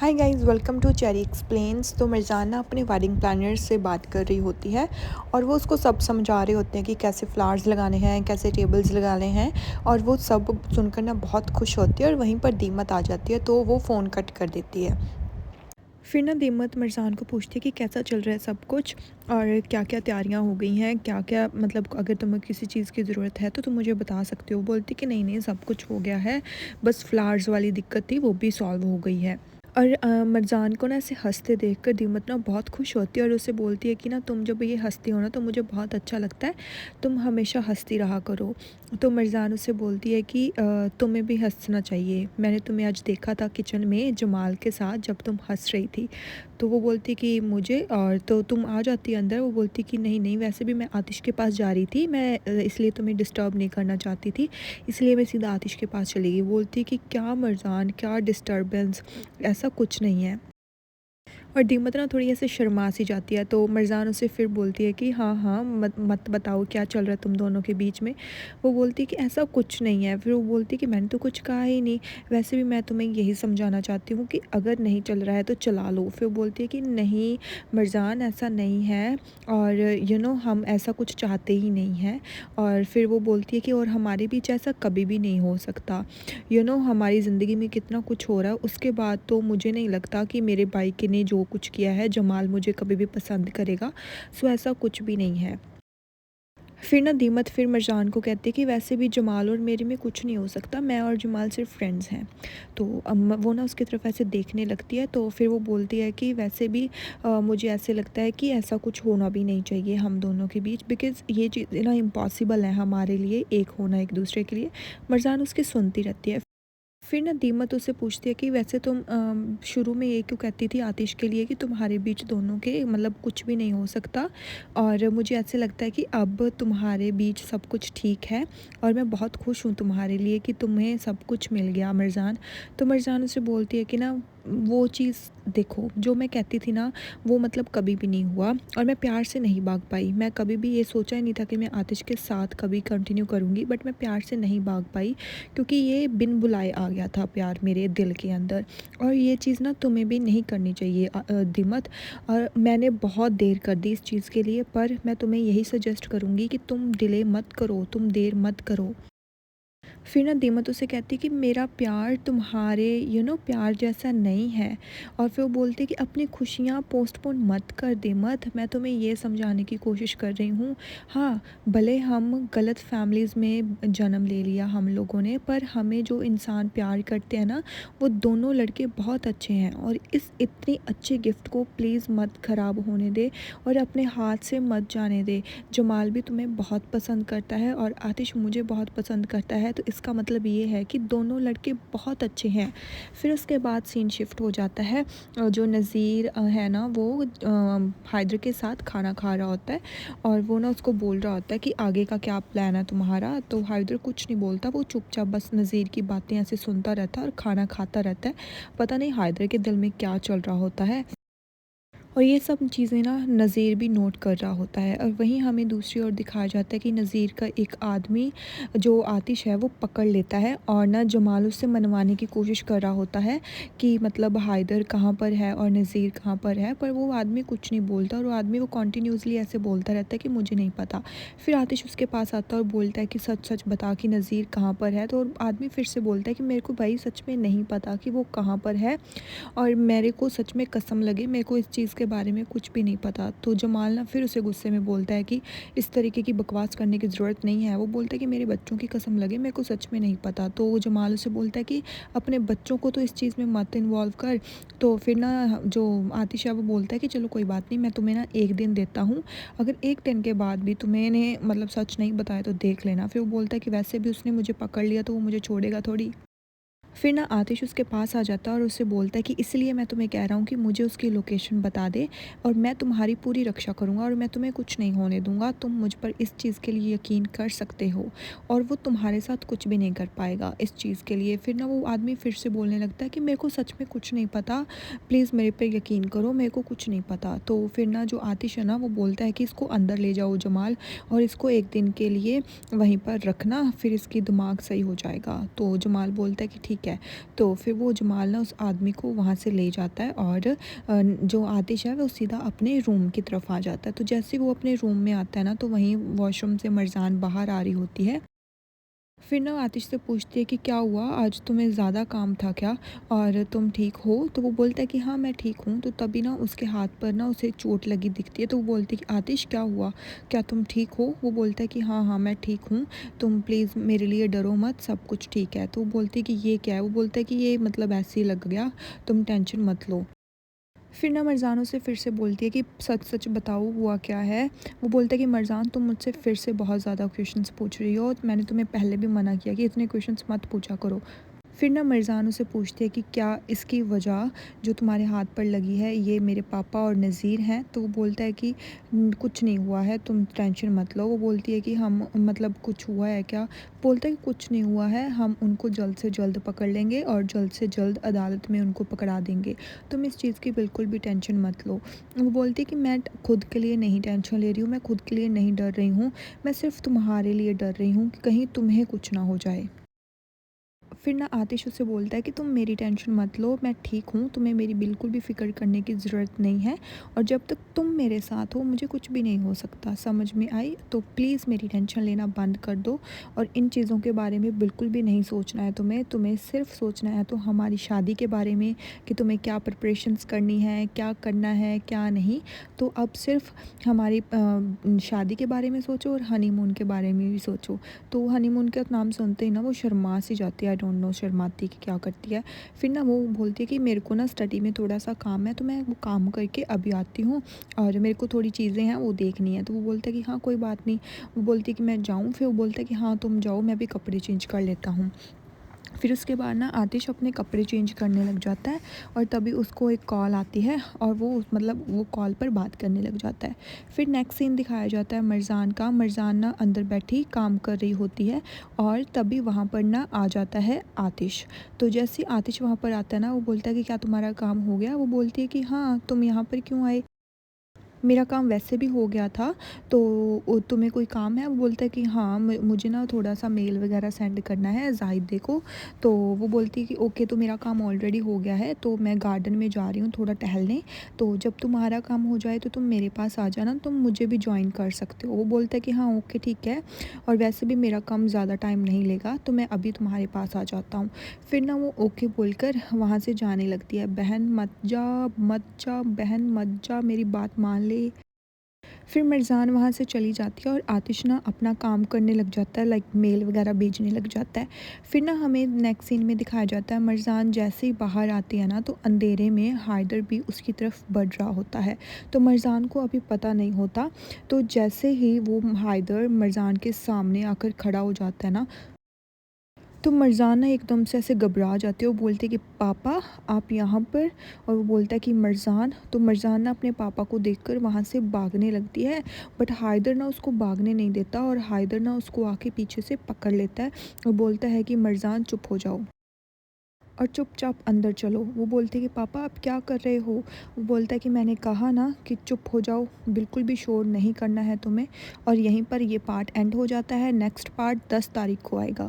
Hi guys, welcome to Cherry explains. तो मिर्जाना अपने वेडिंग प्लानर से बात कर रही होती है और वो उसको सब समझा रहे होते हैं कि कैसे फ्लावर्स लगाने हैं, कैसे टेबल्स लगाने हैं। और वो सब सुनकर ना बहुत खुश होती है और वहीं पर दीमत आ जाती है, तो वो फ़ोन कट कर देती है। फिर ना दीमत मिर्ज़ान को पूछती है कि कैसा चल रहा है सब कुछ और क्या क्या तैयारियां हो गई हैं, क्या क्या मतलब अगर तुम्हें किसी चीज़ की ज़रूरत है तो तुम मुझे बता सकते हो। बोलती कि नहीं नहीं, सब कुछ हो गया है, बस फ्लावर्स वाली दिक्कत थी वो भी सॉल्व हो गई है। और मरजान को ना ऐसे हंसते देखकर दीमत ना बहुत खुश होती है और उसे बोलती है कि ना तुम जब ये हंसती हो ना तो मुझे बहुत अच्छा लगता है, तुम हमेशा हंसती रहा करो। तो मरजान उससे बोलती है कि तुम्हें भी हंसना चाहिए, मैंने तुम्हें आज देखा था किचन में जमाल के साथ जब तुम हंस रही थी। तो वो बोलती कि मुझे, और तो तुम आ जाती अंदर। वो बोलती कि नहीं नहीं, वैसे भी मैं आतिश के पास जा रही थी, मैं इसलिए तुम्हें डिस्टर्ब नहीं करना चाहती थी, इसलिए मैं सीधा आतिश के पास चली गई। बोलती कि क्या मरजान, क्या डिस्टर्बेंस, ऐसा कुछ नहीं है। और दीमत ना थोड़ी ऐसे शर्मा सी जाती है, तो मरजान उसे फिर बोलती है कि हाँ हाँ, मत मत बताओ क्या चल रहा है तुम दोनों के बीच में। वो बोलती है कि ऐसा कुछ नहीं है। फिर वो बोलती है कि मैंने तो कुछ कहा ही नहीं, वैसे भी मैं तुम्हें यही समझाना चाहती हूँ कि अगर नहीं चल रहा है तो चला लो। फिर वो बोलती है कि नहीं मरजान, ऐसा नहीं है, और हम ऐसा कुछ चाहते ही नहीं हैं। और फिर वो बोलती है कि और हमारे बीच ऐसा कभी भी नहीं हो सकता। हमारी ज़िंदगी में कितना कुछ हो रहा है, उसके बाद तो मुझे नहीं लगता कि मेरे भाई के ने जो कुछ किया है जमाल मुझे कभी भी पसंद करेगा। सो ऐसा कुछ भी नहीं है। फिर ना दीमत फिर मरजान को कहती है कि वैसे भी जमाल और मेरे में कुछ नहीं हो सकता, मैं और जमाल सिर्फ फ्रेंड्स हैं। तो वो ना उसकी तरफ ऐसे देखने लगती है। तो फिर वो बोलती है कि वैसे भी मुझे ऐसे लगता है कि ऐसा कुछ होना भी नहीं चाहिए हम दोनों के बीच, बिकॉज़ ये चीज़ ना इम्पॉसिबल है हमारे लिए एक होना एक दूसरे के लिए। मरजान उसकी सुनती रहती है। फिर ना दीमत उससे पूछती है कि वैसे तुम शुरू में ये क्यों कहती थी आतिश के लिए कि तुम्हारे बीच दोनों के मतलब कुछ भी नहीं हो सकता, और मुझे ऐसे लगता है कि अब तुम्हारे बीच सब कुछ ठीक है और मैं बहुत खुश हूँ तुम्हारे लिए कि तुम्हें सब कुछ मिल गया मिर्ज़ान। तो मिर्ज़ान उससे बोलती है कि ना वो चीज़ देखो जो मैं कहती थी ना, वो मतलब कभी भी नहीं हुआ और मैं प्यार से नहीं भाग पाई। मैं कभी भी ये सोचा ही नहीं था कि मैं आतिश के साथ कभी कंटिन्यू करूँगी, बट मैं प्यार से नहीं भाग पाई क्योंकि ये बिन बुलाए आ गया था प्यार मेरे दिल के अंदर। और ये चीज़ ना तुम्हें भी नहीं करनी चाहिए दिमत। और मैंने बहुत देर कर दी इस चीज़ के लिए, पर मैं तुम्हें यही सजेस्ट करूँगी कि तुम डिले मत करो, तुम देर मत करो। फिर ना दीमत उसे कहती कि मेरा प्यार तुम्हारे प्यार जैसा नहीं है। और फिर वो बोलती कि अपनी खुशियाँ पोस्टपोन मत कर दीमत, मैं तुम्हें ये समझाने की कोशिश कर रही हूँ। हाँ, भले हम गलत फैमिलीज़ में जन्म ले लिया हम लोगों ने, पर हमें जो इंसान प्यार करते हैं ना, वो दोनों लड़के बहुत अच्छे हैं। और इस इतनी अच्छे गिफ्ट को प्लीज़ मत ख़राब होने दे और अपने हाथ से मत जाने दे। जमाल भी तुम्हें बहुत पसंद करता है और आतिश मुझे बहुत पसंद करता है, तो इसका मतलब ये है कि दोनों लड़के बहुत अच्छे हैं। फिर उसके बाद सीन शिफ्ट हो जाता है। जो नज़ीर है ना, वो हैदर के साथ खाना खा रहा होता है और वो ना उसको बोल रहा होता है कि आगे का क्या प्लान है तुम्हारा। तो हैदर कुछ नहीं बोलता, वो चुपचाप बस नज़ीर की बातें ऐसे सुनता रहता है और खाना खाता रहता है। पता नहीं हैदर के दिल में क्या चल रहा होता है। और ये सब चीज़ें ना नज़ीर भी नोट कर रहा होता है। और वहीं हमें दूसरी ओर दिखाया जाता है कि नज़ीर का एक आदमी जो आतिश है वो पकड़ लेता है और ना जमाल उससे मनवाने की कोशिश कर रहा होता है कि मतलब हैदर कहाँ पर है और नज़ीर कहाँ पर है, पर वो आदमी कुछ नहीं बोलता और वो आदमी वो कॉन्टीन्यूसली ऐसे बोलता रहता है कि मुझे नहीं पता। फिर आतिश उसके पास आता है और बोलता है कि सच सच बता कि नज़ीर कहाँ पर है। तो आदमी फिर से बोलता है कि मेरे को भाई सच में नहीं पता कि वो कहाँ पर है, और मेरे को सच में कसम लगे मेरे को इस चीज़ के बारे में कुछ भी नहीं पता। तो जमाल ना फिर उसे गुस्से में बोलता है कि इस तरीके की बकवास करने की ज़रूरत नहीं है। वो बोलता है कि मेरे बच्चों की कसम लगे मेरे को सच में नहीं पता। तो जमाल उसे बोलता है कि अपने बच्चों को तो इस चीज़ में मत इन्वॉल्व कर। तो फिर ना जो आतिश है वो बोलता है कि चलो कोई बात नहीं, मैं तुम्हें ना एक दिन देता हूँ, अगर एक दिन के बाद भी तुम्हें ने मतलब सच नहीं बताया तो देख लेना। फिर वो बोलता है कि वैसे भी उसने मुझे पकड़ लिया तो वो मुझे छोड़ेगा थोड़ी। फिर ना आतिश उसके पास आ जाता है और उससे बोलता है कि इसलिए मैं तुम्हें कह रहा हूँ कि मुझे उसकी लोकेशन बता दे और मैं तुम्हारी पूरी रक्षा करूँगा और मैं तुम्हें कुछ नहीं होने दूँगा। तुम मुझ पर इस चीज़ के लिए यकीन कर सकते हो और वो तुम्हारे साथ कुछ भी नहीं कर पाएगा इस चीज़ के लिए। फिर ना वो आदमी फिर से बोलने लगता है कि मेरे को सच में कुछ नहीं पता, प्लीज़ मेरे पे यकीन करो, मेरे को कुछ नहीं पता। तो फिर ना जो आतिश है ना वो बोलता है कि इसको अंदर ले जाओ जमाल, और इसको एक दिन के लिए वहीं पर रखना, फिर इसकी दिमाग सही हो जाएगा। तो जमाल बोलता है कि ठीक ठीक है। तो फिर वो जमाल ना उस आदमी को वहाँ से ले जाता है और जो आतिश है वो सीधा अपने रूम की तरफ आ जाता है। तो जैसे ही वो अपने रूम में आता है ना, तो वहीं वॉशरूम से मरजान बाहर आ रही होती है। फिर ना आतिश से पूछती है कि क्या हुआ, आज तुम्हें ज़्यादा काम था क्या और तुम ठीक हो? तो वो बोलता है कि हाँ मैं ठीक हूँ। तो तभी ना उसके हाथ पर ना उसे चोट लगी दिखती है। तो वो बोलती है कि आतिश क्या हुआ, क्या तुम ठीक हो? वो बोलता है कि हाँ हाँ मैं ठीक हूँ, तुम प्लीज़ मेरे लिए डरो मत, सब कुछ ठीक है। तो वो बोलती है कि ये क्या है? वो बोलता है कि ये मतलब ऐसे ही लग गया, तुम टेंशन मत लो। फिर ना मरज़ान उसे फिर से बोलती है कि सच-सच बताओ हुआ क्या है? वो बोलता है कि मरज़ान तुम मुझसे फिर से बहुत ज़्यादा क्वेश्चंस पूछ रही हो, मैंने तुम्हें पहले भी मना किया कि इतने क्वेश्चंस मत पूछा करो। फिर ना मरज़ान उसे पूछती है कि क्या इसकी वजह जो तुम्हारे हाथ पर लगी है ये मेरे पापा और नज़ीर हैं? तो वो बोलता है कि कुछ नहीं हुआ है, तुम टेंशन मत लो। वो बोलती है कि हम मतलब कुछ हुआ है क्या? बोलता है कि कुछ नहीं हुआ है, हम उनको जल्द से जल्द पकड़ लेंगे और जल्द से जल्द अदालत में उनको पकड़ा देंगे। तुम इस चीज़ की बिल्कुल भी टेंशन मत लो। वो बोलती है कि मैं खुद के लिए नहीं टेंशन ले रही हूँ, मैं खुद के लिए नहीं डर रही हूँ, मैं सिर्फ़ तुम्हारे लिए डर रही हूँ कि कहीं तुम्हें कुछ ना हो जाए। फिर ना आतिश उससे बोलता है कि तुम मेरी टेंशन मत लो, मैं ठीक हूँ, तुम्हें मेरी बिल्कुल भी फ़िक्र करने की ज़रूरत नहीं है और जब तक तुम मेरे साथ हो मुझे कुछ भी नहीं हो सकता, समझ में आई? तो प्लीज़ मेरी टेंशन लेना बंद कर दो और इन चीज़ों के बारे में बिल्कुल भी नहीं सोचना है तुम्हें, तुम्हें सिर्फ़ सोचना है तो हमारी शादी के बारे में कि तुम्हें क्या प्रिपरेशंस करनी है, क्या करना है, क्या नहीं। तो अब सिर्फ़ हमारी शादी के बारे में सोचो और हनीमून के बारे में भी सोचो। तो हनीमून का नाम सुनते ही ना वो शर्मा सी जाती है, आई डोंट नो शर्माती कि क्या करती है। फिर ना वो बोलती है कि मेरे को ना स्टडी में थोड़ा-सा काम है, तो मैं वो काम करके अभी आती हूँ और मेरे को थोड़ी चीज़ें हैं वो देखनी है। तो वो बोलता है कि हाँ, कोई बात नहीं। वो बोलती है कि मैं जाऊँ? फिर वो बोलता है कि हाँ, तुम जाओ, मैं भी कपड़े चेंज कर लेता हूँ। फिर उसके बाद ना आतिश अपने कपड़े चेंज करने लग जाता है और तभी उसको एक कॉल आती है और वो मतलब वो कॉल पर बात करने लग जाता है। फिर नेक्स्ट सीन दिखाया जाता है मरज़ान का। मरज़ान ना अंदर बैठी काम कर रही होती है और तभी वहाँ पर ना आ जाता है आतिश। तो जैसे ही आतिश वहाँ पर आता है ना, वो बोलता है कि क्या तुम्हारा काम हो गया? वो बोलती है कि हाँ, तुम यहाँ पर क्यों आए? मेरा काम वैसे भी हो गया था, तो तुम्हें कोई काम है? वो बोलता है कि हाँ, मुझे ना थोड़ा-सा मेल वगैरह सेंड करना है ज़ाहिदे को। तो वो बोलती है कि ओके, तो मेरा काम ऑलरेडी हो गया है, तो मैं गार्डन में जा रही हूँ थोड़ा टहलने, तो जब तुम्हारा काम हो जाए तो तुम मेरे पास आ जाना, तुम मुझे भी जॉइन कर सकते हो। वो बोलता है कि हाँ, ओके ठीक है, और वैसे भी मेरा काम ज़्यादा टाइम नहीं लेगा, तो मैं अभी तुम्हारे पास आ जाता हूँ। फिर ना वो ओके बोलकर वहाँ से जाने लगती है। बहन मत जा, मत जा, बहन मत जा, मेरी बात मान ले। फिर मिर्ज़ान वहाँ से चली जाती है और आतिश ना अपना काम करने लग जाता है, लाइक मेल वगैरह भेजने लग जाता है। फिर ना हमें नेक्स्ट सीन में दिखाया जाता है मिर्ज़ान जैसे ही बाहर आती है ना, तो अंधेरे में हाइदर भी उसकी तरफ बढ़ रहा होता है। तो मिर्ज़ान को अभी पता नहीं होता। तो जैसे ही वो हाइदर मिर्ज़ान के सामने आकर खड़ा हो जाता है ना, तो मरज़ान ना एकदम से ऐसे घबरा जाती है। वो बोलती है कि पापा आप यहाँ पर? और वो बोलता है कि मरज़ान। तो मरज़ान ना अपने पापा को देखकर वहाँ से भागने लगती है, बट हाइदर ना उसको भागने नहीं देता और हाइदर ना उसको आके पीछे से पकड़ लेता है और बोलता है कि मरज़ान चुप हो जाओ और चुपचाप अंदर चलो। वो बोलते हैं कि पापा आप क्या कर रहे हो? वो बोलता है कि मैंने कहा ना कि चुप हो जाओ, बिल्कुल भी शोर नहीं करना है तुम्हें। और यहीं पर ये पार्ट एंड हो जाता है। नेक्स्ट पार्ट 10 तारीख को आएगा।